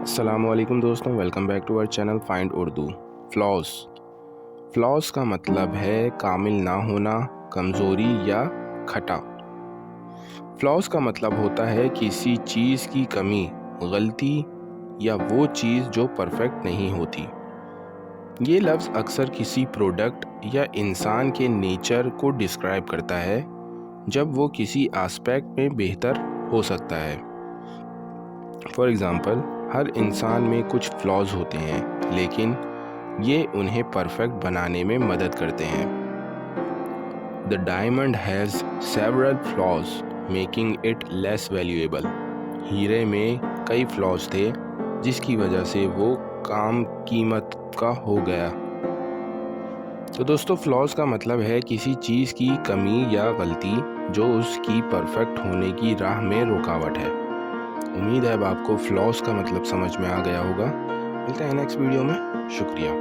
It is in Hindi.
अस्सलामुअलैकुम दोस्तों, welcome back to our channel find Urdu. Flaws flaws का मतलब है कामिल ना होना, कमज़ोरी या खटा। फ्लॉज का मतलब होता है किसी चीज़ की कमी, गलती या वो चीज़ जो परफेक्ट नहीं होती। ये लफ्ज़ अक्सर किसी प्रोडक्ट या इंसान के नेचर को डिस्क्राइब करता है जब वो किसी एस्पेक्ट में बेहतर हो सकता है। फॉर एग्ज़ाम्पल, हर इंसान में कुछ फ्लॉज होते हैं, लेकिन ये उन्हें परफेक्ट बनाने में मदद करते हैं। The diamond has several flaws making it less valuable. हीरे में कई फ्लॉज थे जिसकी वजह से वो कम कीमत का हो गया। तो दोस्तों, फ्लॉज का मतलब है किसी चीज़ की कमी या गलती जो उसकी परफेक्ट होने की राह में रुकावट है। उम्मीद है अब आपको फ्लॉस का मतलब समझ में आ गया होगा। मिलते हैं नेक्स्ट वीडियो में। शुक्रिया।